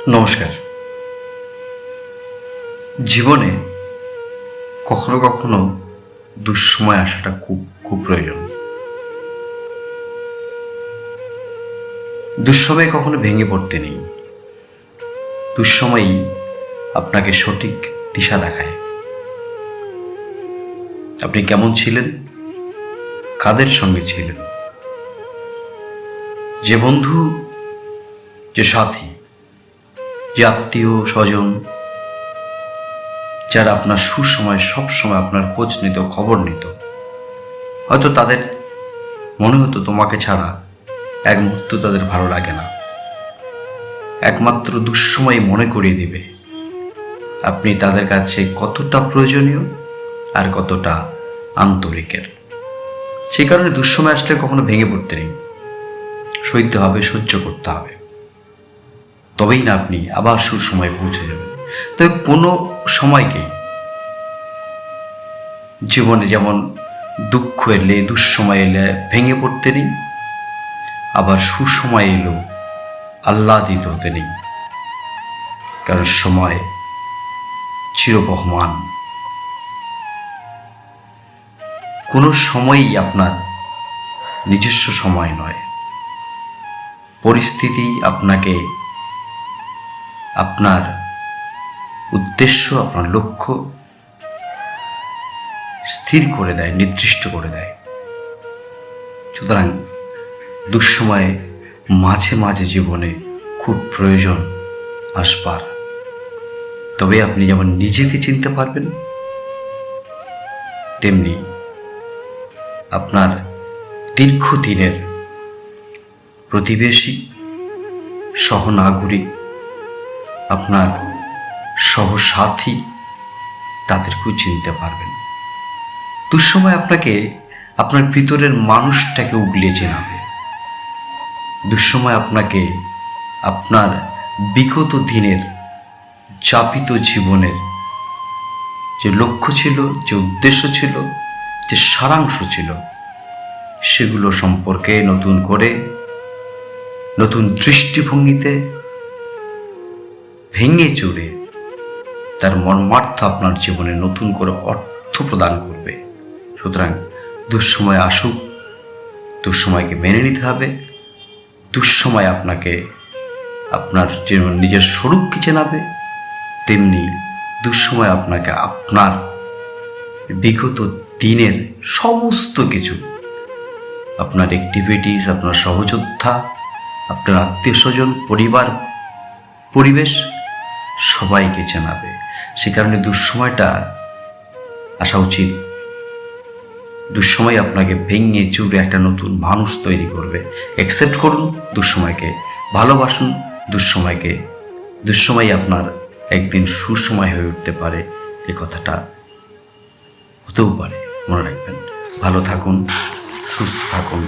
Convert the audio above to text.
নমস্কার। জীবনে কখনো কখনো দুঃসময় আসাটা খুব খুব প্রয়োজন। দুঃসময়ে কখনো ভেঙে পড়তে নেই। দুঃসময়ই আপনাকে সঠিক দিশা দেখায়। আপনি কেমন ছিলেন, কাদের সঙ্গে ছিলেন, যে বন্ধু, যে সাথী, যে আত্মীয় স্বজন, যারা আপনার সুসময় সবসময় আপনার খোঁজ নিত, খবর নিত, হয়তো তাদের মনে হতো তোমাকে ছাড়া এক মুহূর্ত তাদের ভালো লাগে না। একমাত্র দুঃসময় মনে করিয়ে দিবে আপনি তাদের কাছে কতটা প্রয়োজনীয় আর কতটা আন্তরিকের। সেই কারণে দুঃসময় আসলে কখনো ভেঙে পড়তে নেই, সইতে হবে, সহ্য করতে হবে, তবেই না আপনি আবার সুসময় পৌঁছে যাবেন। তবে কোনো সময়কে জীবনে যেমন দুঃখ এলে, দুঃসময় এলে ভেঙে পড়তে নেই, আবার সুসময় এলো আহ্লাদিত হতে নেই। কারণ সময় চিরবহমান। কোনো সময়ই আপনার নিজস্ব সময় নয়। পরিস্থিতি আপনাকে আপনার উদ্দেশ্য, আপনার লক্ষ্য স্থির করে দেয়, নির্দিষ্ট করে দেয়। সুতরাং দুঃসময়ে মাঝে মাঝে জীবনে খুব প্রয়োজন আসবার। তবে আপনি যেমন নিজেকে চিনতে পারবেন, তেমনি আপনার দীর্ঘদিনের প্রতিবেশী, সহনাগরিক, আপনার সহসাথী, তাদেরকেও চিনতে পারবেন। দুঃসময় আপনাকে আপনার ভিতরের মানুষটাকে উগলিয়ে চেনাবে। দুঃসময় আপনাকে আপনার বিগত দিনের চাপিত জীবনের যে লক্ষ্য ছিল, যে উদ্দেশ্য ছিল, যে সারাংশ ছিল, সেগুলো সম্পর্কে নতুন করে, নতুন দৃষ্টিভঙ্গিতে ভেঙে চুরে তার মর্মার্থ আপনার জীবনে নতুন করে অর্থ প্রদান করবে। সুতরাং দুঃসময় আসুক, দুঃসময়কে মেনে নিতে হবে। দুঃসময় আপনাকে আপনার যেমন নিজের স্বরূপকে চেনাবে, তেমনি দুঃসময় আপনাকে আপনার বিগত দিনের সমস্ত কিছু, আপনার অ্যাক্টিভিটিস, আপনার সহযোদ্ধা, আপনার আত্মীয় স্বজন, পরিবার, পরিবেশ সবাইকে চেনাবে। সে কারণে দুঃসময়টা আসা উচিত। দুঃসময় আপনাকে ভেঙে চুরে একটা নতুন মানুষ তৈরি করবে। অ্যাকসেপ্ট করুন দুঃসময়কে, ভালোবাসুন দুঃসময়কে। দুঃসময় আপনার একদিন সুসময় হয়ে উঠতে পারে, এ কথাটা হতেও পারে। মনে রাখবেন। ভালো থাকুন, সুস্থ থাকুন।